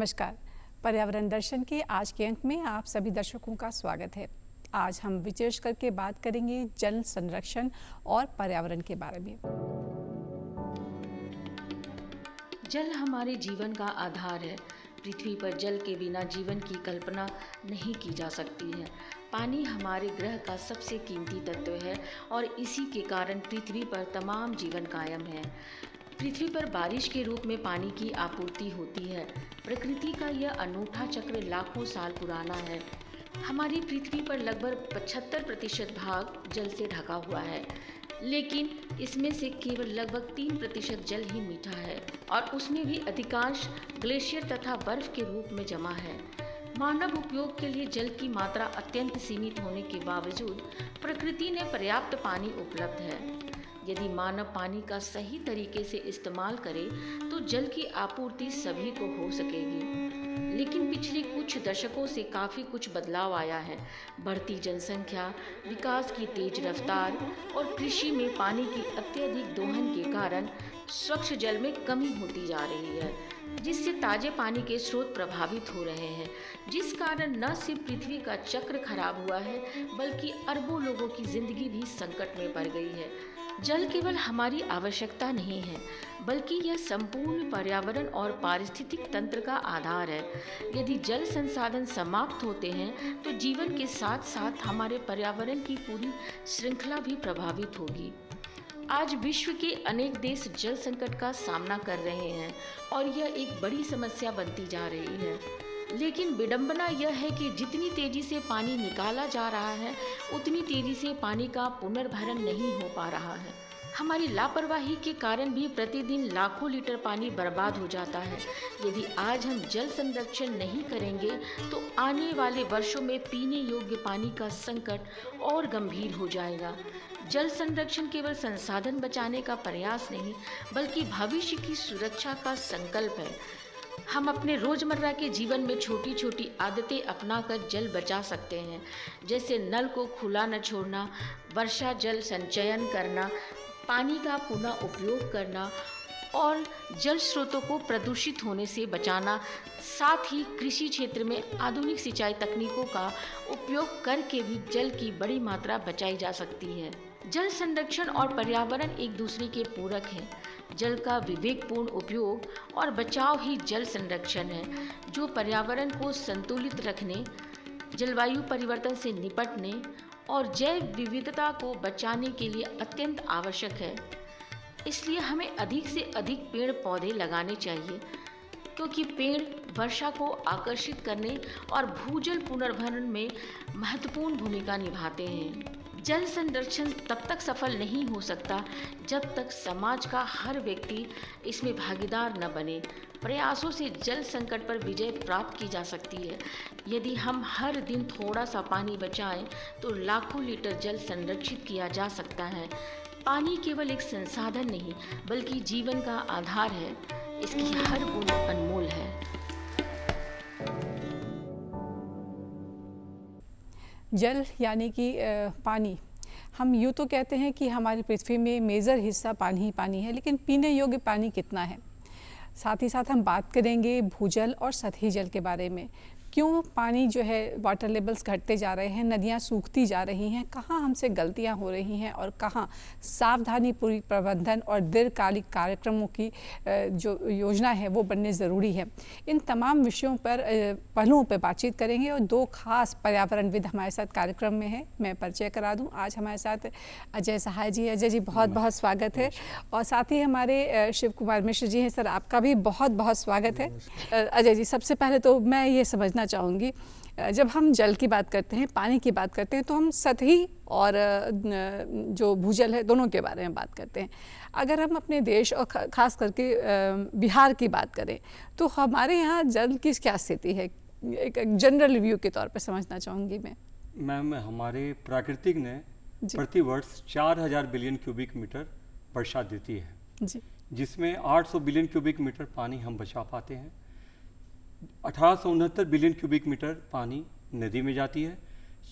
नमस्कार। पर्यावरण दर्शन के आज के अंक में आप सभी दर्शकों का स्वागत है। आज हम विशेष करके बात करेंगे जल संरक्षण और पर्यावरण के बारे में। जल हमारे जीवन का आधार है। पृथ्वी पर जल के बिना जीवन की कल्पना नहीं की जा सकती है। पानी हमारे ग्रह का सबसे कीमती तत्व है और इसी के कारण पृथ्वी पर तमाम जीवन कायम है। पृथ्वी पर बारिश के रूप में पानी की आपूर्ति होती है। प्रकृति का यह अनूठा चक्र लाखों साल पुराना है। हमारी पृथ्वी पर लगभग 75% भाग जल से ढका हुआ है, लेकिन इसमें से केवल लगभग 3% जल ही मीठा है और उसमें भी अधिकांश ग्लेशियर तथा बर्फ के रूप में जमा है। मानव उपयोग के लिए जल की मात्रा अत्यंत सीमित होने के बावजूद प्रकृति ने पर्याप्त पानी उपलब्ध है। यदि मानव पानी का सही तरीके से इस्तेमाल करे तो जल की आपूर्ति सभी को हो सकेगी। लेकिन पिछले कुछ दशकों से काफ़ी कुछ बदलाव आया है। बढ़ती जनसंख्या, विकास की तेज रफ्तार और कृषि में पानी की अत्यधिक दोहन के कारण स्वच्छ जल में कमी होती जा रही है, जिससे ताजे पानी के स्रोत प्रभावित हो रहे हैं, जिस कारण न सिर्फ पृथ्वी का चक्र खराब हुआ है बल्कि अरबों लोगों की जिंदगी भी संकट में पड़ गई है। जल केवल हमारी आवश्यकता नहीं है, बल्कि यह संपूर्ण पर्यावरण और पारिस्थितिक तंत्र का आधार है। यदि जल संसाधन समाप्त होते हैं तो जीवन के साथ साथ हमारे पर्यावरण की पूरी श्रृंखला भी प्रभावित होगी। आज विश्व के अनेक देश जल संकट का सामना कर रहे हैं और यह एक बड़ी समस्या बनती जा रही है। लेकिन विडंबना यह है कि जितनी तेजी से पानी निकाला जा रहा है, उतनी तेजी से पानी का पुनर्भरण नहीं हो पा रहा है। हमारी लापरवाही के कारण भी प्रतिदिन लाखों लीटर पानी बर्बाद हो जाता है। यदि आज हम जल संरक्षण नहीं करेंगे तो आने वाले वर्षों में पीने योग्य पानी का संकट और गंभीर हो जाएगा। जल संरक्षण केवल संसाधन बचाने का प्रयास नहीं, बल्कि भविष्य की सुरक्षा का संकल्प है। हम अपने रोजमर्रा के जीवन में छोटी छोटी आदतें अपनाकर जल बचा सकते हैं, जैसे नल को खुला न छोड़ना, वर्षा जल संचयन करना, पानी का पुनः उपयोग करना और जल स्रोतों को प्रदूषित होने से बचाना। साथ ही कृषि क्षेत्र में आधुनिक सिंचाई तकनीकों का उपयोग करके भी जल की बड़ी मात्रा बचाई जा सकती है। जल संरक्षण और पर्यावरण एक दूसरे के पूरक हैं। जल का विवेकपूर्ण उपयोग और बचाव ही जल संरक्षण है, जो पर्यावरण को संतुलित रखने, जलवायु परिवर्तन से निपटने और जैव विविधता को बचाने के लिए अत्यंत आवश्यक है। इसलिए हमें अधिक से अधिक पेड़ पौधे लगाने चाहिए, क्योंकि पेड़ वर्षा को आकर्षित करने और भूजल पुनर्भरण में महत्वपूर्ण भूमिका निभाते हैं। जल संरक्षण तब तक सफल नहीं हो सकता जब तक समाज का हर व्यक्ति इसमें भागीदार न बने। प्रयासों से जल संकट पर विजय प्राप्त की जा सकती है। यदि हम हर दिन थोड़ा सा पानी बचाएं तो लाखों लीटर जल संरक्षित किया जा सकता है। पानी केवल एक संसाधन नहीं, बल्कि जीवन का आधार है। इसकी हर बूंद अनमोल है। जल यानी कि पानी, हम यूँ तो कहते हैं कि हमारी पृथ्वी में मेजर हिस्सा पानी ही पानी है, लेकिन पीने योग्य पानी कितना है। साथ ही साथ हम बात करेंगे भूजल और सतही जल के बारे में। क्यों पानी जो है वाटर लेवल्स घटते जा रहे हैं, नदियाँ सूखती जा रही हैं, कहाँ हमसे गलतियाँ हो रही हैं और कहाँ सावधानीपूर्वक प्रबंधन और दीर्घकालिक कार्यक्रमों की जो योजना है वो बनने ज़रूरी है। इन तमाम विषयों पर पहलुओं पर बातचीत करेंगे और दो खास पर्यावरणविद हमारे साथ कार्यक्रम में है। मैं परिचय करा दूँ, आज हमारे साथ अजय सहाय जी। अजय जी बहुत बहुत स्वागत है। और साथ ही हमारे शिव कुमार मिश्र जी हैं। सर आपका भी बहुत बहुत स्वागत है। अजय जी, सबसे पहले तो मैं ये समझना चाहूँगी, जब हम जल की बात करते हैं, पानी की बात करते हैं, तो हम सतही और जो भूजल है दोनों के बारे में बात करते हैं। अगर हम अपने देश और ख़ास करके बिहार की बात करें तो हमारे यहाँ जल की क्या स्थिति है, एक जनरल रिव्यू के तौर पे समझना चाहूँगी मैं। मैम, हमारे प्राकृतिक ने प्रति वर्ष 4000 बिलियन क्यूबिक मीटर वर्षा देती है जी, जिसमें 800 बिलियन क्यूबिक मीटर पानी हम बचा पाते हैं। 1869 बिलियन क्यूबिक मीटर पानी नदी में जाती है।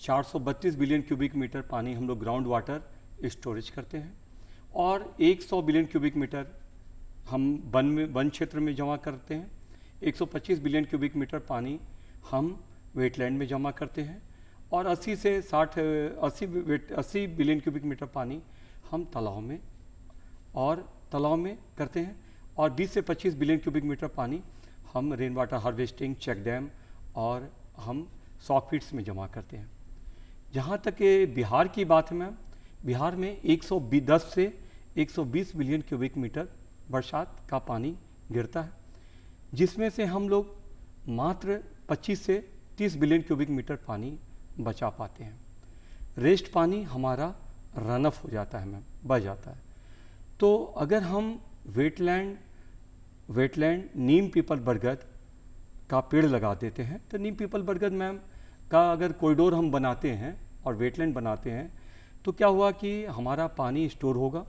432 बिलियन क्यूबिक मीटर पानी हम लोग ग्राउंड वाटर स्टोरेज करते हैं और 100 बिलियन क्यूबिक मीटर हम वन क्षेत्र में जमा करते हैं। 125 बिलियन क्यूबिक मीटर पानी हम वेटलैंड में जमा करते हैं और 80 से 80 बिलियन क्यूबिक मीटर पानी हम तालाब में करते हैं और 20 से 25 बिलियन क्यूबिक मीटर पानी हम rain water harvesting, check dam और हम सॉक पिट्स में जमा करते हैं। जहाँ तक बिहार की बात है मैम, बिहार में 110 से 120 बिलियन क्यूबिक मीटर बरसात का पानी गिरता है, जिसमें से हम लोग मात्र 25 से 30 बिलियन क्यूबिक मीटर पानी बचा पाते हैं। रेस्ट पानी हमारा रन ऑफ हो जाता है मैम, बच जाता है। तो अगर हम वेटलैंड नीम, पीपल, बरगद का पेड़ लगा देते हैं तो नीम, पीपल, बरगद मैम का अगर कॉरिडोर हम बनाते हैं और वेटलैंड बनाते हैं तो क्या हुआ कि हमारा पानी स्टोर होगा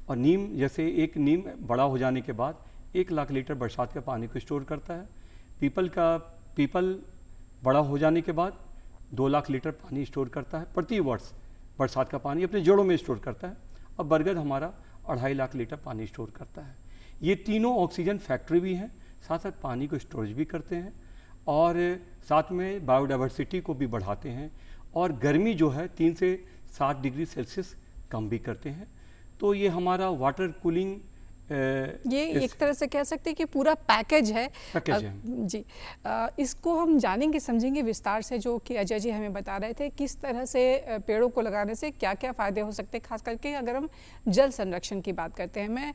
और नीम, जैसे एक नीम बड़ा हो जाने के बाद 1 लाख लीटर बरसात के पानी को स्टोर करता है। पीपल बड़ा हो जाने के बाद 2 लाख लीटर पानी स्टोर करता है प्रति वर्ष, बरसात का पानी अपने जड़ों में स्टोर करता है। और बरगद हमारा 2.5 लाख लीटर पानी स्टोर करता है। ये तीनों ऑक्सीजन फैक्ट्री भी हैं, साथ साथ पानी को स्टोरेज भी करते हैं और साथ में बायोडाइवर्सिटी को भी बढ़ाते हैं और गर्मी जो है 3 से 7 डिग्री सेल्सियस कम भी करते हैं। तो ये हमारा वाटर कूलिंग ये एक तरह से कह सकते हैं कि पूरा पैकेज है। जी, इसको हम जानेंगे समझेंगे विस्तार से, जो कि अजय जी हमें बता रहे थे किस तरह से पेड़ों को लगाने से क्या क्या फ़ायदे हो सकते हैं, खास करके अगर हम जल संरक्षण की बात करते हैं। मैं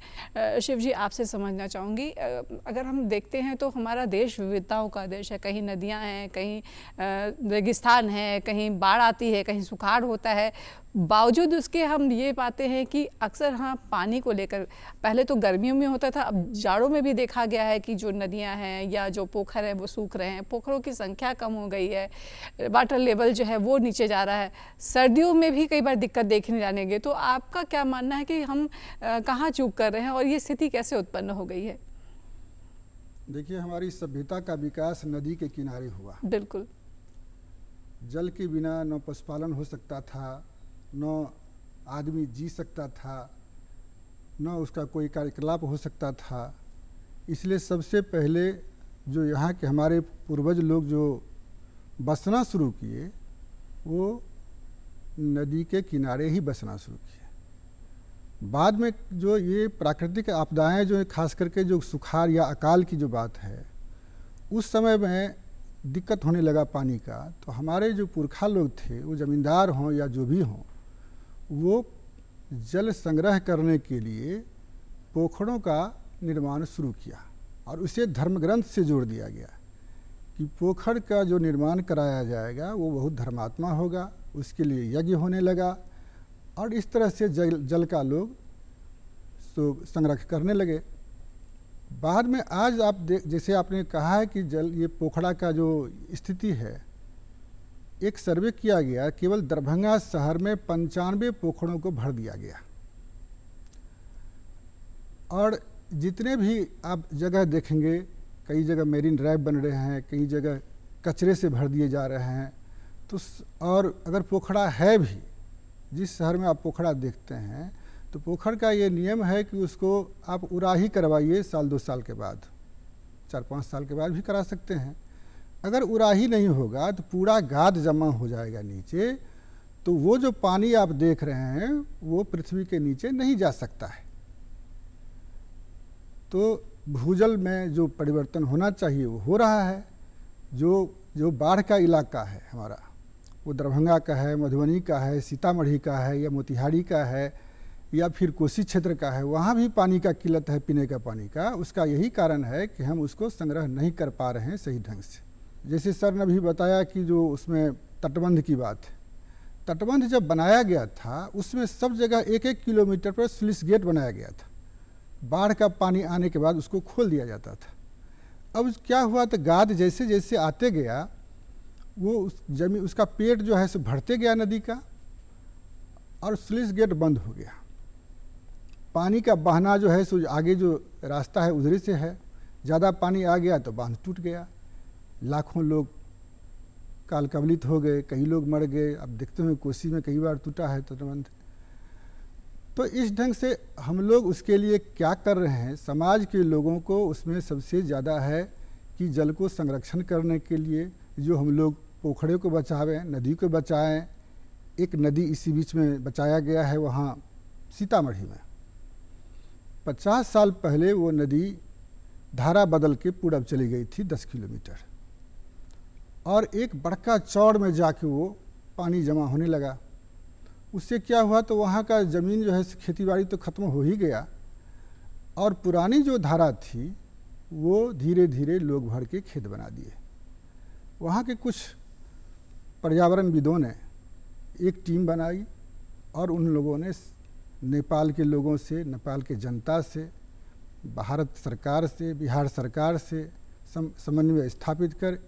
शिव जी आपसे समझना चाहूँगी, अगर हम देखते हैं तो हमारा देश विविधताओं का देश है, कहीं नदियाँ हैं, कहीं रेगिस्तान है, कहीं बाढ़ आती है, कहीं सुखाड़ होता है। बावजूद उसके हम ये पाते हैं कि अक्सर हाँ पानी को लेकर, पहले तो गर्मियों में होता था, अब जाड़ों में भी देखा गया है कि जो नदियां हैं या जो पोखर हैं वो सूख रहे हैं, पोखरों की संख्या कम हो गई है, वाटर लेवल जो है वो नीचे जा रहा है। सर्दियों में भी कई बार दिक्कत देखने जाने गए, तो आपका क्या मानना है कि हम कहाँ चूक कर रहे हैं और ये स्थिति कैसे उत्पन्न हो गई है? देखिए, हमारी सभ्यता का विकास नदी के किनारे हुआ। बिल्कुल। जल के बिना न पशुपालन हो सकता था, न आदमी जी सकता था, न उसका कोई कार्यकलाप हो सकता था। इसलिए सबसे पहले जो यहाँ के हमारे पूर्वज लोग जो बसना शुरू किए वो नदी के किनारे ही बसना शुरू किए। बाद में जो ये प्राकृतिक आपदाएं जो खास करके जो सुखाड़ या अकाल की जो बात है, उस समय में दिक्कत होने लगा पानी का, तो हमारे जो पुरखा लोग थे, वो ज़मींदार हों या जो भी हों, वो जल संग्रह करने के लिए पोखरों का निर्माण शुरू किया और उसे धर्मग्रंथ से जोड़ दिया गया कि पोखर का जो निर्माण कराया जाएगा वो बहुत धर्मात्मा होगा, उसके लिए यज्ञ होने लगा और इस तरह से जल का लोग संग्रह करने लगे। बाद में आज आप जैसे आपने कहा है कि जल, ये पोखरा का जो स्थिति है, एक सर्वे किया गया, केवल दरभंगा शहर में 95 पोखरों को भर दिया गया और जितने भी आप जगह देखेंगे, कई जगह मेरीन ड्राइव बन रहे हैं, कई जगह कचरे से भर दिए जा रहे हैं। तो और अगर पोखरा है भी, जिस शहर में आप पोखरा देखते हैं, तो पोखर का ये नियम है कि उसको आप उराही करवाइए 1-2 साल के बाद, 4-5 साल के बाद भी करा सकते हैं। अगर उराही नहीं होगा तो पूरा गाद जमा हो जाएगा नीचे, तो वो जो पानी आप देख रहे हैं वो पृथ्वी के नीचे नहीं जा सकता है। तो भूजल में जो परिवर्तन होना चाहिए वो हो रहा है। जो बाढ़ का इलाका है हमारा, वो दरभंगा का है, मधुबनी का है, सीतामढ़ी का है या मोतिहारी का है या फिर कोसी क्षेत्र का है, वहाँ भी पानी का किल्लत है, पीने का पानी का। उसका यही कारण है कि हम उसको संग्रह नहीं कर पा रहे हैं सही ढंग से। जैसे सर ने भी बताया कि जो उसमें तटबंध की बात है, तटबंध जब बनाया गया था उसमें सब जगह 1-1 किलोमीटर पर स्लुइस गेट बनाया गया था। बाढ़ का पानी आने के बाद उसको खोल दिया जाता था। अब क्या हुआ, तो गाद जैसे जैसे आते गया, वो उस जमीन, उसका पेट जो है सो भरते गया नदी का और स्लुइस गेट बंद हो गया। पानी का बहना जो है सो आगे जो रास्ता है उधर से है, ज़्यादा पानी आ गया तो बांध टूट गया, लाखों लोग काल कवलित हो गए, कई लोग मर गए। अब देखते हुए कोसी में कई बार टूटा है तटबंध। तो इस ढंग से हम लोग उसके लिए क्या कर रहे हैं, समाज के लोगों को उसमें सबसे ज़्यादा है कि जल को संरक्षण करने के लिए जो हम लोग पोखड़े को बचावें, नदी को बचाएं, एक नदी इसी बीच में बचाया गया है वहाँ सीतामढ़ी में। 50 साल पहले वो नदी धारा बदल के पूरब चली गई थी 10 किलोमीटर, और एक बड़का चौड़ में जाके वो पानी जमा होने लगा। उससे क्या हुआ, तो वहाँ का ज़मीन जो है खेतीबाड़ी तो ख़त्म हो ही गया, और पुरानी जो धारा थी वो धीरे धीरे लोग भर के खेत बना दिए। वहाँ के कुछ पर्यावरणविदों ने एक टीम बनाई और उन लोगों ने नेपाल के लोगों से, नेपाल के जनता से, भारत सरकार से, बिहार सरकार से समन्वय स्थापित कर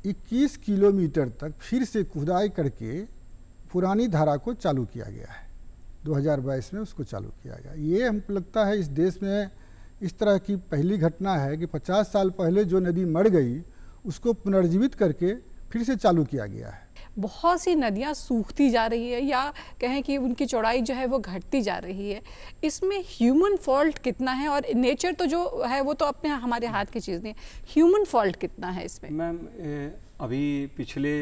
21 किलोमीटर तक फिर से खुदाई करके पुरानी धारा को चालू किया गया है। 2022 में उसको चालू किया गया। ये हमको लगता है इस देश में इस तरह की पहली घटना है कि 50 साल पहले जो नदी मर गई उसको पुनर्जीवित करके फिर से चालू किया गया है। बहुत सी नदियाँ सूखती जा रही है या कहें कि उनकी चौड़ाई जो है वो घटती जा रही है, इसमें ह्यूमन फॉल्ट कितना है? और नेचर तो जो है वो तो अपने हमारे हाथ की चीज़ नहीं है, ह्यूमन फॉल्ट कितना है इसमें? मैम अभी पिछले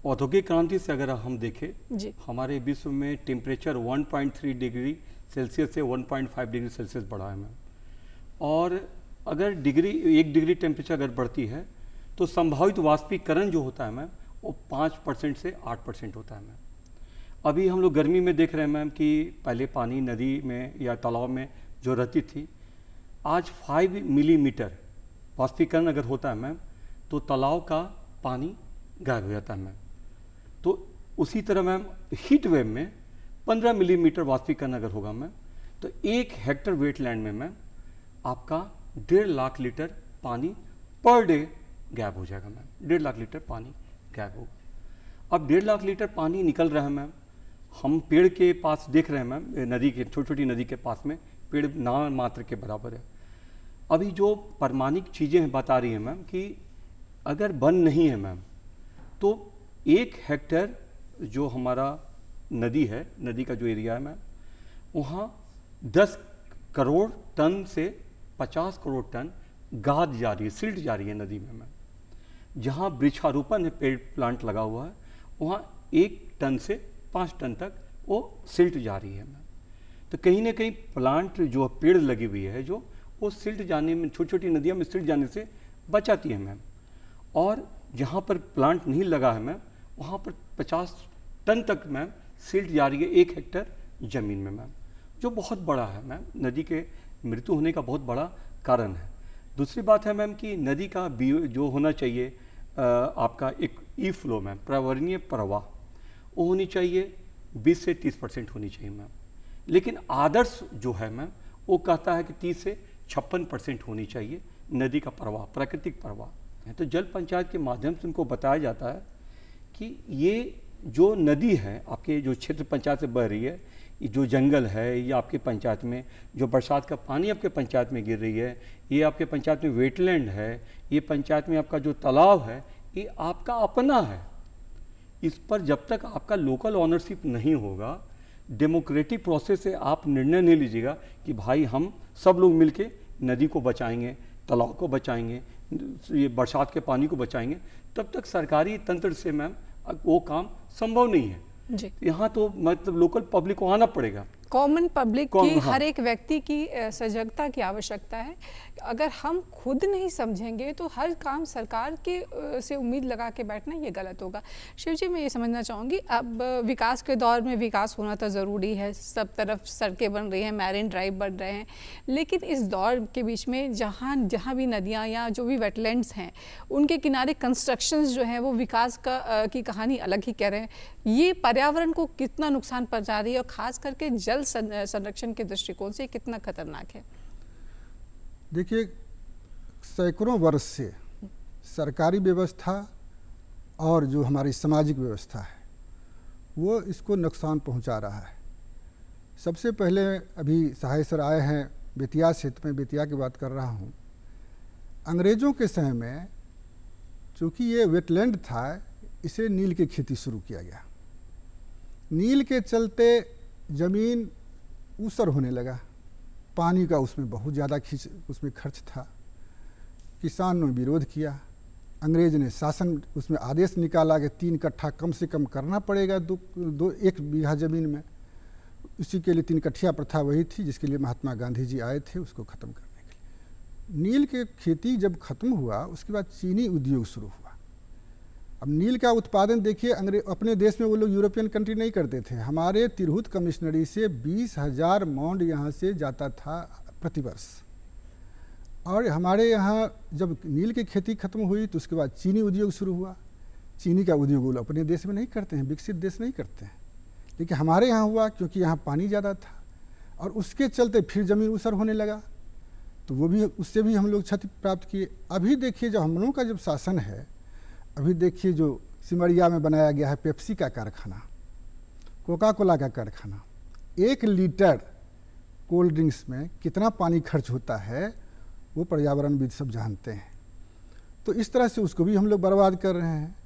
औद्योगिक क्रांति से अगर हम देखें जी, हमारे विश्व में टेम्परेचर 1.3 डिग्री सेल्सियस से 1.5 डिग्री सेल्सियस बढ़ा है मैम। और अगर 1 डिग्री टेम्परेचर अगर बढ़ती है तो संभावित वाष्पीकरण जो होता है मैम वो 5% से 8% होता है मैम। अभी हम लोग गर्मी में देख रहे हैं मैम कि पहले पानी नदी में या तालाब में जो रहती थी, आज 5 मिलीमीटर वाष्पीकरण अगर होता है मैम तो तालाब का पानी गायब हो जाता है मैम। तो उसी तरह मैम हीट वेव में 15 मिलीमीटर वाष्पीकरण अगर होगा मैम तो 1 हेक्टर वेटलैंड में मैम आपका 1.5 लाख लीटर पानी पर डे गायब हो जाएगा मैम। 1.5 लाख लीटर पानी गायब होगा। अब 1.5 लाख लीटर पानी निकल रहा है मैम, हम पेड़ के पास देख रहे हैं मैम, नदी के छोटी छोटी नदी के पास में पेड़ ना मात्र के बराबर है। अभी जो परमाणिक चीज़ें बता रही हैं मैम कि अगर वन नहीं है मैम तो 1 हेक्टर जो हमारा नदी है, नदी का जो एरिया है मैम, वहाँ 10 करोड़ टन से 50 करोड़ टन गाद जा रही है, सिल्ट जा रही है नदी में मैम। जहाँ वृक्षारोपण है, पेड़ प्लांट लगा हुआ है, वहाँ 1 टन से 5 टन तक वो सिल्ट जा रही है मैम। तो कहीं ना कहीं प्लांट जो पेड़ लगी हुई है जो वो सिल्ट जाने में, छोटी छोटी नदियों में सिल्ट जाने से बचाती है मैम। और जहाँ पर प्लांट नहीं लगा है मैम वहाँ पर 50 टन तक मैम सिल्ट जा रही है 1 हेक्टर ज़मीन में मैम, जो बहुत बड़ा है मैम, नदी के मृत्यु होने का बहुत बड़ा कारण है। दूसरी बात है मैम कि नदी का जो होना चाहिए आपका एक ई फ्लो मैम, पर्यावरणीय प्रवाह, वो होनी चाहिए 20 से 30% होनी चाहिए मैम। लेकिन आदर्श जो है मैम वो कहता है कि 30 से 56% होनी चाहिए नदी का प्रवाह, प्राकृतिक प्रवाह। तो जल पंचायत के माध्यम से उनको बताया जाता है कि ये जो नदी है आपके जो क्षेत्र पंचायत से बह रही है, जो जंगल है, ये आपके पंचायत में जो बरसात का पानी आपके पंचायत में गिर रही है, ये आपके पंचायत में वेटलैंड है, ये पंचायत में आपका जो तालाब है, ये आपका अपना है। इस पर जब तक आपका लोकल ऑनरशिप नहीं होगा, डेमोक्रेटिक प्रोसेस से आप निर्णय नहीं लीजिएगा कि भाई हम सब लोग मिलके नदी को बचाएंगे, तालाब को बचाएंगे, ये बरसात के पानी को बचाएंगे, तब तक सरकारी तंत्र से मैम वो काम संभव नहीं है जी। यहाँ तो मतलब लोकल पब्लिक को आना पड़ेगा, कॉमन पब्लिक की, हाँ। हर एक व्यक्ति की सजगता की आवश्यकता है। अगर हम खुद नहीं समझेंगे तो हर काम सरकार के से उम्मीद लगा के बैठना ये गलत होगा। शिव जी, मैं ये समझना चाहूँगी, अब विकास के दौर में विकास होना तो ज़रूरी है, सब तरफ सड़कें बन रही हैं, मैरिन ड्राइव बन रहे हैं, लेकिन इस दौर के बीच में जहाँ भी नदियाँ या जो भी वेटलैंड्स हैं उनके किनारे कंस्ट्रक्शंस जो हैं वो विकास की कहानी अलग ही कह रहे हैं। ये पर्यावरण को कितना नुकसान पहुँचा रही है और ख़ास करके जल संरक्षण के दृष्टिकोण से कितना खतरनाक है? देखिए, सैकड़ों वर्ष से सरकारी व्यवस्था और जो हमारी सामाजिक व्यवस्था है वो इसको नुकसान पहुंचा रहा है। सबसे पहले अभी सहाय सर आए हैं बेतिया से, तो मैं बेतिया की बात कर रहा हूं। अंग्रेज़ों के समय में चूँकि ये वेटलैंड था, इसे नील की खेती शुरू किया गया। नील के चलते ज़मीन ऊसर होने लगा, पानी का उसमें बहुत ज़्यादा उसमें खर्च था, किसानों ने विरोध किया, अंग्रेज ने शासन उसमें आदेश निकाला कि 3 कट्ठा कम से कम करना पड़ेगा 1 बीघा ज़मीन में। इसी के लिए 3 कट्ठिया प्रथा वही थी जिसके लिए महात्मा गांधी जी आए थे उसको ख़त्म करने के लिए। नील के खेती जब ख़त्म हुआ उसके बाद चीनी उद्योग शुरू हुआ। अब नील का उत्पादन देखिए, अपने देश में वो लोग यूरोपियन कंट्री नहीं करते थे। हमारे तिरहुत कमिश्नरी से 20,000 माउंड यहाँ से जाता था प्रतिवर्ष। और हमारे यहाँ जब नील की खेती खत्म हुई तो उसके बाद चीनी उद्योग शुरू हुआ। चीनी का उद्योग वो लोग अपने देश में नहीं करते हैं, विकसित देश नहीं करते हैं, लेकिन हमारे यहाँ हुआ क्योंकि यहाँ पानी ज़्यादा था और उसके चलते फिर ज़मीन ऊसर होने लगा, तो वो भी उससे भी हम लोग क्षति प्राप्त किए। अभी देखिए जब हम लोगों का जब शासन है, अभी देखिए जो सिमरिया में बनाया गया है पेप्सी का कारखाना, कोका कोला का कारखाना, 1 लीटर कोल्ड ड्रिंक्स में कितना पानी खर्च होता है वो पर्यावरणविद सब जानते हैं। तो इस तरह से उसको भी हम लोग बर्बाद कर रहे हैं।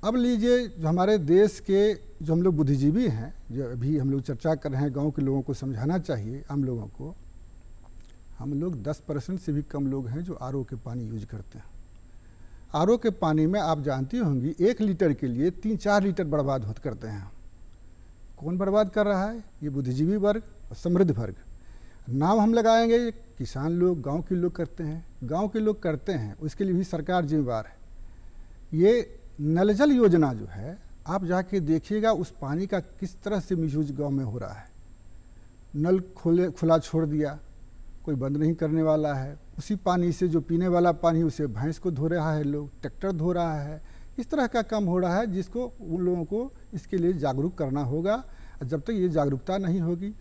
अब लीजिए जो हमारे देश के जो हम लोग बुद्धिजीवी हैं, जो अभी हम लोग चर्चा कर रहे हैं, गांव के लोगों को समझाना चाहिए, आम लोगों को, हम लोग 10% से भी कम लोग हैं जो आरओ के पानी यूज करते हैं। आरओ के पानी में आप जानती होंगी 1 लीटर के लिए 3-4 लीटर बर्बाद होते करते हैं। कौन बर्बाद कर रहा है? ये बुद्धिजीवी वर्ग और समृद्ध वर्ग। नाम हम लगाएंगे किसान लोग, गांव के लोग करते हैं, गांव के लोग करते हैं, उसके लिए भी सरकार जिम्मेवार है। ये नल जल योजना जो है, आप जाके देखिएगा उस पानी का किस तरह से मिसयूज गांव में हो रहा है। नल खुला छोड़ दिया, कोई बंद नहीं करने वाला है। उसी पानी से जो पीने वाला पानी उसे भैंस को धो रहा है, लोग ट्रैक्टर धो रहा है। इस तरह का काम हो रहा है जिसको उन लोगों को इसके लिए जागरूक करना होगा। जब तक ये जागरूकता नहीं होगी,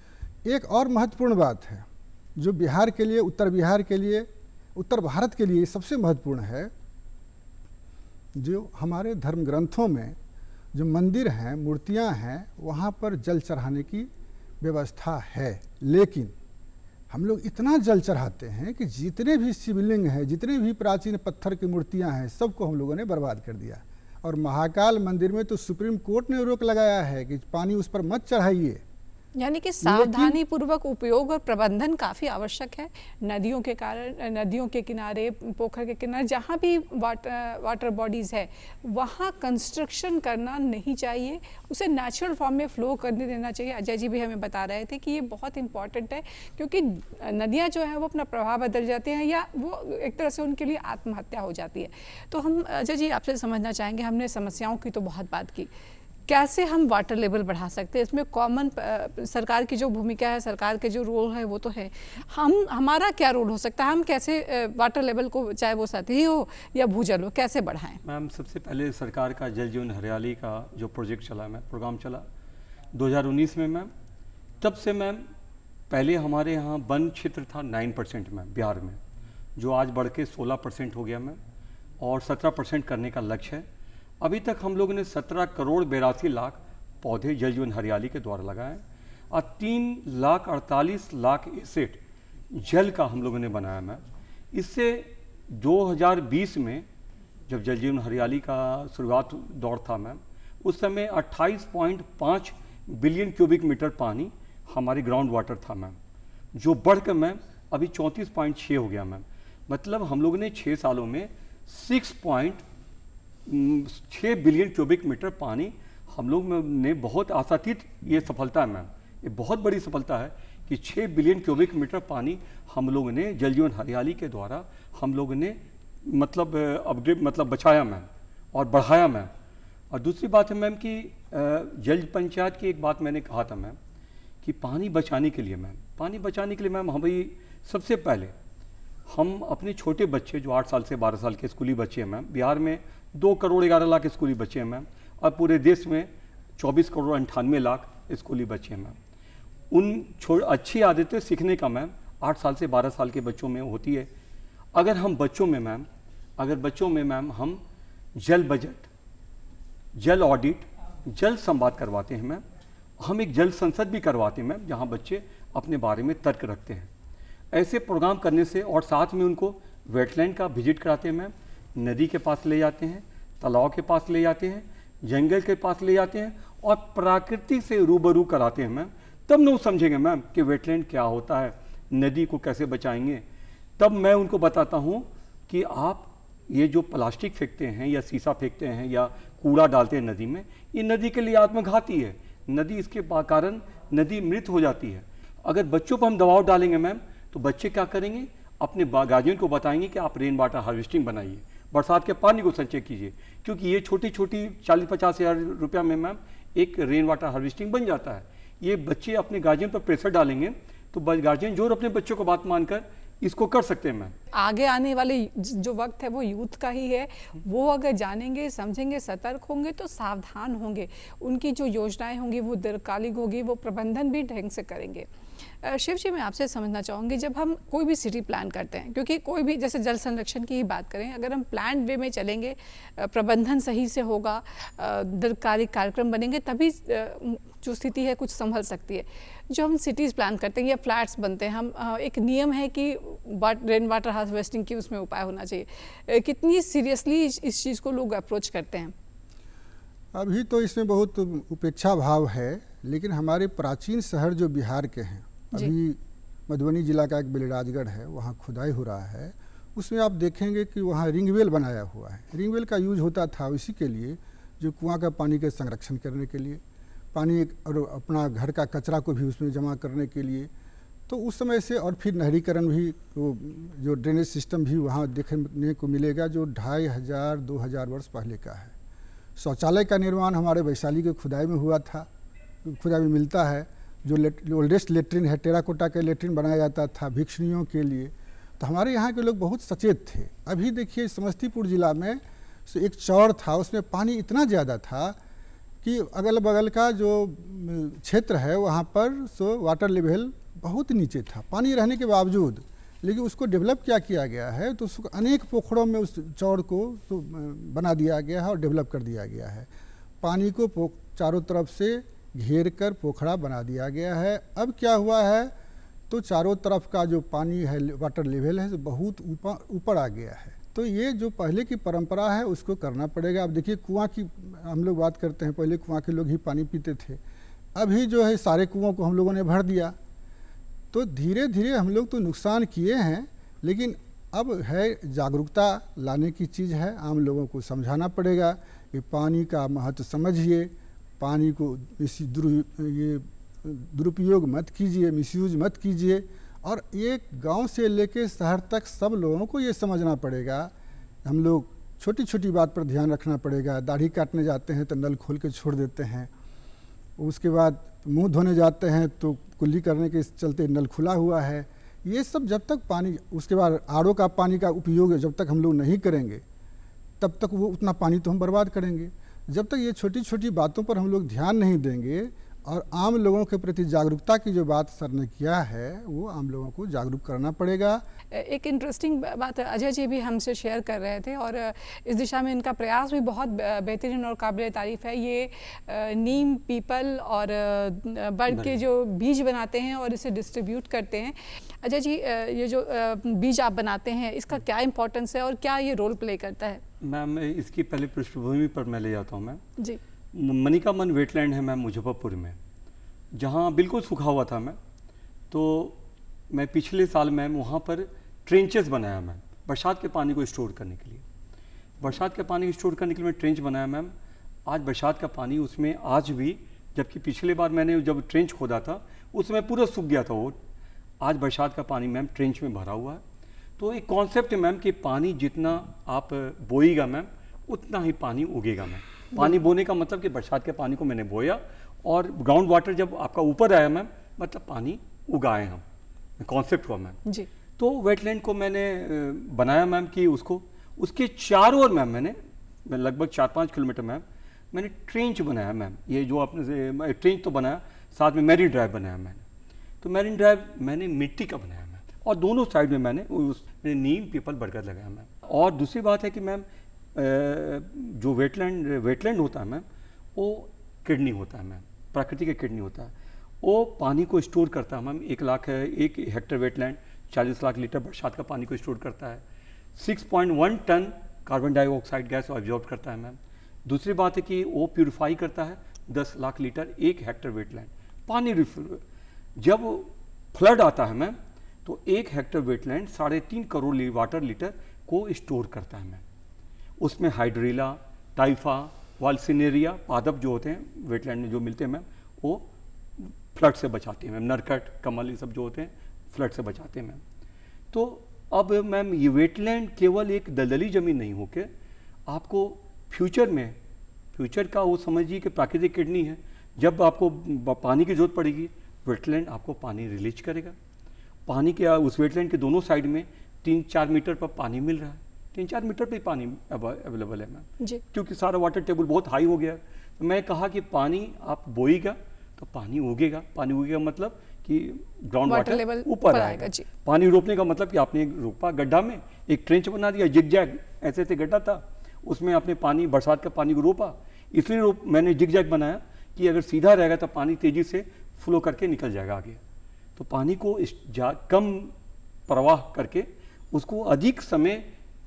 एक और महत्वपूर्ण बात है जो बिहार के लिए, उत्तर बिहार के लिए, उत्तर भारत के लिए सबसे महत्वपूर्ण है, जो हमारे धर्म ग्रंथों में जो मंदिर हैं, मूर्तियां हैं, वहाँ पर जल चढ़ाने की व्यवस्था है। लेकिन हम लोग इतना जल चढ़ाते हैं कि जितने भी शिवलिंग हैं, जितने भी प्राचीन पत्थर की मूर्तियां हैं, सबको हम लोगों ने बर्बाद कर दिया। और महाकाल मंदिर में तो सुप्रीम कोर्ट ने रोक लगाया है कि पानी उस पर मत चढ़ाइए। यानी कि सावधानी पूर्वक उपयोग और प्रबंधन काफ़ी आवश्यक है। नदियों के कारण, नदियों के किनारे, पोखर के किनारे, जहाँ भी वाटर बॉडीज़ है वहाँ कंस्ट्रक्शन करना नहीं चाहिए, उसे नेचुरल फॉर्म में फ्लो करने देना चाहिए। अजय जी भी हमें बता रहे थे कि ये बहुत इंपॉर्टेंट है, क्योंकि नदियाँ जो है वो अपना प्रवाह बदल जाती हैं या वो एक तरह से उनके लिए आत्महत्या हो जाती है। तो हम अजय जी आपसे समझना चाहेंगे, हमने समस्याओं की तो बहुत बात की, कैसे हम वाटर लेवल बढ़ा सकते हैं? इसमें कॉमन सरकार की जो भूमिका है, सरकार के जो रोल है वो तो है, हमारा क्या रोल हो सकता है? हम कैसे वाटर लेवल को, चाहे वो सतही हो या भूजल हो, कैसे बढ़ाएं? मैम, सबसे पहले सरकार का जल जीवन हरियाली का जो प्रोजेक्ट चला, मैम प्रोग्राम चला 2019 में मैम, तब से मैम पहले हमारे यहाँ वन क्षेत्र था 9% मैम बिहार में, जो आज बढ़ के 16% हो गया मैम, और 17% करने का लक्ष्य है। अभी तक हम लोगों ने 17 करोड़ 82 लाख पौधे जल जीवन हरियाली के द्वारा लगाए और 3,48,00,000 एसेट जल का हम लोगों ने बनाया मैम। इससे 2020 में जब जल जीवन हरियाली का शुरुआत दौर था मैम, उस समय 28.5 बिलियन क्यूबिक मीटर पानी हमारे ग्राउंड वाटर था मैम, जो बढ़कर मैम अभी 34.6 हो गया मैम। मतलब हम लोगों ने 6 सालों में 6 बिलियन क्यूबिक मीटर पानी हम लोग ने, बहुत आशातीत ये सफलता है मैम, ये बहुत बड़ी सफलता है कि 6 बिलियन क्यूबिक मीटर पानी हम लोगों ने जल जीवन हरियाली के द्वारा हम लोगों ने मतलब अपग्रेड, मतलब बचाया मैम और बढ़ाया मैम। और दूसरी बात है मैम कि जल पंचायत की एक बात मैंने कहा था मैम कि पानी बचाने के लिए मैम हमें सबसे पहले हम अपने छोटे बच्चे जो 8 साल से 12 साल के स्कूली बच्चे हैं मैम, बिहार में 2 करोड़ 11 लाख स्कूली बच्चे हैं मैम, और पूरे देश में 24 करोड़ 98 लाख स्कूली बच्चे हैं मैम। उन अच्छी आदतें सीखने का मैम 8 साल से 12 साल के बच्चों में होती है। अगर बच्चों में मैम हम जल बजट, जल ऑडिट, जल संवाद करवाते हैं मैम, हम एक जल संसद भी करवाते हैं मैम, जहाँ बच्चे अपने बारे में तर्क रखते हैं। ऐसे प्रोग्राम करने से, और साथ में उनको वेटलैंड का विजिट कराते हैं मैम, नदी के पास ले जाते हैं, तालाब के पास ले जाते हैं, जंगल के पास ले जाते हैं और प्रकृति से रूबरू कराते हैं मैम। तब न वो समझेंगे मैम कि वेटलैंड क्या होता है, नदी को कैसे बचाएंगे। तब मैं उनको बताता हूँ कि आप ये जो प्लास्टिक फेंकते हैं या शीशा फेंकते हैं या कूड़ा डालते हैं नदी में, ये नदी के लिए आत्मघाती है। नदी इसके कारण नदी मृत हो जाती है। अगर बच्चों पर हम दबाव डालेंगे मैम, तो बच्चे क्या करेंगे, अपने गार्जियन को बताएंगे कि आप रेन वाटर हार्वेस्टिंग बनाइए, बरसात के पानी को संचय कीजिए, क्योंकि ये छोटी छोटी 40-50 हज़ार रुपया में मैम एक रेन वाटर हार्वेस्टिंग बन जाता है। ये बच्चे अपने गार्जियन पर प्रेशर डालेंगे तो गार्जियन जोर अपने बच्चों को बात मानकर इसको कर सकते हैं मैम। आगे आने वाले जो वक्त है वो यूथ का ही है, वो अगर जानेंगे, समझेंगे, सतर्क होंगे तो सावधान होंगे, उनकी जो योजनाएं होंगी वो दीर्घकालिक होगी, वो प्रबंधन भी ढंग से करेंगे। शिव जी, मैं आपसे समझना चाहूँगी, जब हम कोई भी सिटी प्लान करते हैं, क्योंकि कोई भी, जैसे जल संरक्षण की ही बात करें, अगर हम प्लान वे में चलेंगे, प्रबंधन सही से होगा, दीर्घकालिक कार्यक्रम बनेंगे, तभी जो स्थिति है कुछ संभल सकती है। जो हम सिटीज़ प्लान करते हैं या फ्लैट्स बनते हैं, हम एक नियम है कि रेन वाटर हार्वेस्टिंग की उसमें उपाय होना चाहिए, कितनी सीरियसली इस चीज़ को लोग अप्रोच करते हैं? अभी तो इसमें बहुत उपेक्षा भाव है, लेकिन हमारे प्राचीन शहर जो बिहार के हैं, अभी मधुबनी जिला का एक बेलराजगढ़ है, वहाँ खुदाई हो रहा है, उसमें आप देखेंगे कि वहाँ रिंगवेल बनाया हुआ है। रिंगवेल का यूज होता था इसी के लिए, जो कुआं का पानी के संरक्षण करने के लिए, पानी और अपना घर का कचरा को भी उसमें जमा करने के लिए। तो उस समय से, और फिर नहरीकरण भी, तो जो ड्रेनेज सिस्टम भी वहाँ देखने को मिलेगा, जो 2500-2000 वर्ष पहले का है। शौचालय का निर्माण हमारे वैशाली के खुदाई में हुआ था, खुदाई में मिलता है, जो ओल्डेस्ट लेट्रिन है, टेराकोटा का लेट्रिन बनाया जाता था भिक्षुणियों के लिए। तो हमारे यहाँ के लोग बहुत सचेत थे। अभी देखिए समस्तीपुर जिला में एक चौर था, उसमें पानी इतना ज़्यादा था कि अगल बगल का जो क्षेत्र है वहाँ पर वाटर लेवल बहुत नीचे था, पानी रहने के बावजूद। लेकिन उसको डेवलप क्या किया गया है, तो उसको अनेक पोखरों में उस चौर को बना दिया गया है और डेवलप कर दिया गया है। पानी को चारों तरफ से घेर कर पोखरा बना दिया गया है। अब क्या हुआ है, तो चारों तरफ का जो पानी है, वाटर लेवल है, बहुत ऊपर आ गया है। तो ये जो पहले की परंपरा है उसको करना पड़ेगा। अब देखिए कुआं की हम लोग बात करते हैं, पहले कुआं के लोग ही पानी पीते थे, अभी जो है सारे कुओं को हम लोगों ने भर दिया। तो धीरे धीरे हम लोग तो नुकसान किए हैं, लेकिन अब है जागरूकता लाने की चीज़ है। आम लोगों को समझाना पड़ेगा कि पानी का महत्व समझिए, पानी को ये दुरुपयोग मत कीजिए, मिसयूज मत कीजिए। और एक गांव से लेके शहर तक सब लोगों को ये समझना पड़ेगा। हम लोग छोटी छोटी बात पर ध्यान रखना पड़ेगा। दाढ़ी काटने जाते हैं तो नल खोल के छोड़ देते हैं, उसके बाद मुंह धोने जाते हैं तो कुल्ली करने के चलते नल खुला हुआ है। ये सब जब तक पानी, उसके बाद आरओ का पानी का उपयोग जब तक हम लोग नहीं करेंगे, तब तक वो उतना पानी तो हम बर्बाद करेंगे। जब तक ये छोटी छोटी बातों पर हम लोग ध्यान नहीं देंगे, और आम लोगों के प्रति जागरूकता की जो बात सर ने किया है, वो आम लोगों को जागरूक करना पड़ेगा। एक इंटरेस्टिंग बात अजय जी भी हमसे शेयर कर रहे थे, और इस दिशा में इनका प्रयास भी बहुत बेहतरीन और काबिल तारीफ़ है। ये नीम, पीपल और बर्ड के जो बीज बनाते हैं और इसे डिस्ट्रीब्यूट करते हैं। अजय जी, ये जो बीज आप बनाते हैं, इसका क्या इम्पोर्टेंस है और क्या ये रोल प्ले करता है? मैम, इसकी पहले पृष्ठभूमि पर मैं ले जाता हूँ मैम जी। मनिका मन वेटलैंड है मैम मुजफ्फरपुर में, जहाँ बिल्कुल सूखा हुआ था मैम। तो मैं पिछले साल मैम वहाँ पर ट्रेंचेस बनाया मैम, बरसात के पानी को स्टोर करने के लिए। बरसात के पानी को स्टोर करने के लिए मैं ट्रेंच बनाया मैम। आज बरसात का पानी उसमें आज भी, जबकि पिछले बार मैंने जब ट्रेंच खोदा था उसमें पूरा सूख गया था वो, आज बरसात का पानी मैम ट्रेंच में भरा हुआ है। तो एक कॉन्सेप्ट है मैम कि पानी जितना आप बोएगा मैम, उतना ही पानी उगेगा मैम। पानी बोने का मतलब कि बरसात के पानी को मैंने बोया, और ग्राउंड वाटर जब आपका ऊपर आया मैम, मतलब पानी उगाए हम, कॉन्सेप्ट हुआ मैम जी। तो वेटलैंड को मैंने बनाया मैम कि उसको, उसके चारों ओर मैम मैंने लगभग 4-5 किलोमीटर मैम मैंने ट्रेंच बनाया मैम। ये जो आपने ट्रेंच तो बनाया, साथ में मैरीन ड्राइव बनाया मैंने। तो मैरीन ड्राइव मैंने मिट्टी का बनाया मैम, और दोनों साइड में मैंने नीम, पीपल, बरगद लगाया मैम। और दूसरी बात है कि मैम जो वेटलैंड होता है मैम, वो किडनी होता है मैम, प्रकृति का किडनी होता है। वो पानी को स्टोर करता है ma'am. 1 hectare wetland 40 lakh litre बरसात का पानी को स्टोर करता है। 6.1 ton carbon dioxide gas absorb करता है मैम। दूसरी बात है कि वो प्यूरिफाई करता है 10 लाख लीटर 1 हेक्टेयर वेटलैंड पानी। जब फ्लड आता है मैम, तो 1 hectare wetland 3.5 crore water litre को स्टोर करता है मैम। उसमें हाइड्रिला, टाइफा, वाल्सिनेरिया पादप जो होते हैं वेटलैंड में जो मिलते हैं मैम, वो फ्लड से बचाते हैं मैम। नरकट, कमल, ये सब जो होते हैं फ्लड से बचाते हैं मैम। तो अब मैम ये वेटलैंड केवल एक दलदली ज़मीन नहीं होके आपको फ्यूचर का वो समझिए कि प्राकृतिक किडनी है। जब आपको पानी की जरूरत पड़ेगी, वेटलैंड आपको पानी रिलीज करेगा। पानी के उस वेटलैंड के दोनों साइड में 3-4 मीटर पर पानी मिल रहा है, 3-4 मीटर पे पानी अवेलेबल है मैम, क्योंकि सारा वाटर टेबल बहुत हाई हो गया। तो मैं कहा कि पानी आप बोएगा तो पानी उगेगा। पानी उगेगा मतलब कि ग्राउंड वाटर लेवल ऊपर आएगा। पानी रोकने का मतलब कि आपने रोपा गड्ढा में, एक ट्रेंच बना दिया, जिगजैग ऐसे गड्ढा था, उसमें आपने पानी, बरसात का पानी को रोपा। इसलिए मैंने जिगजैग बनाया कि अगर सीधा रहेगा तो पानी तेजी से फ्लो करके निकल जाएगा आगे। तो पानी को कम प्रवाह करके उसको अधिक समय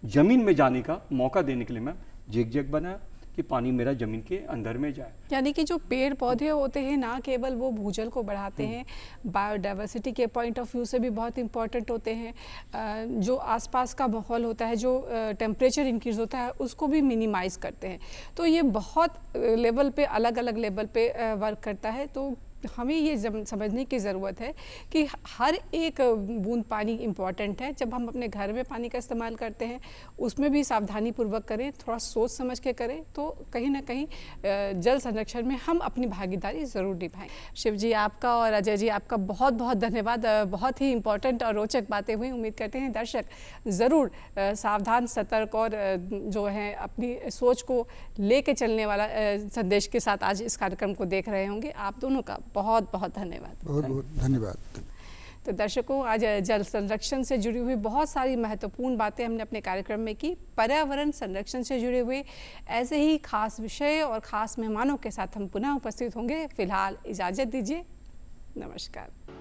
जमीन में जाने का मौका देने के लिए मैं जिगजैग बनाया कि पानी मेरा जमीन के अंदर में जाए। यानी कि जो पेड़ पौधे होते हैं ना केवल वो भूजल को बढ़ाते हैं, बायोडाइवर्सिटी के पॉइंट ऑफ व्यू से भी बहुत इंपॉर्टेंट होते हैं। जो आसपास का माहौल होता है, जो टेम्परेचर इंक्रीज होता है, उसको भी मिनिमाइज करते हैं। तो ये बहुत लेवल पे, अलग अलग लेवल पे वर्क करता है। तो हमें ये समझने की ज़रूरत है कि हर एक बूंद पानी इम्पॉर्टेंट है। जब हम अपने घर में पानी का इस्तेमाल करते हैं उसमें भी सावधानी पूर्वक करें, थोड़ा सोच समझ के करें, तो कहीं ना कहीं जल संरक्षण में हम अपनी भागीदारी ज़रूर निभाएं। शिव जी आपका और अजय जी आपका बहुत बहुत धन्यवाद। बहुत ही इम्पॉर्टेंट और रोचक बातें हुई। उम्मीद करते हैं दर्शक ज़रूर सावधान, सतर्क और जो है अपनी सोच को लेके चलने वाला संदेश के साथ आज इस कार्यक्रम को देख रहे होंगे। आप दोनों का बहुत बहुत धन्यवाद। बहुत बहुत धन्यवाद। तो दर्शकों, आज जल संरक्षण से जुड़ी हुई बहुत सारी महत्वपूर्ण बातें हमने अपने कार्यक्रम में की। पर्यावरण संरक्षण से जुड़े हुए ऐसे ही खास विषय और खास मेहमानों के साथ हम पुनः उपस्थित होंगे। फिलहाल इजाज़त दीजिए, नमस्कार।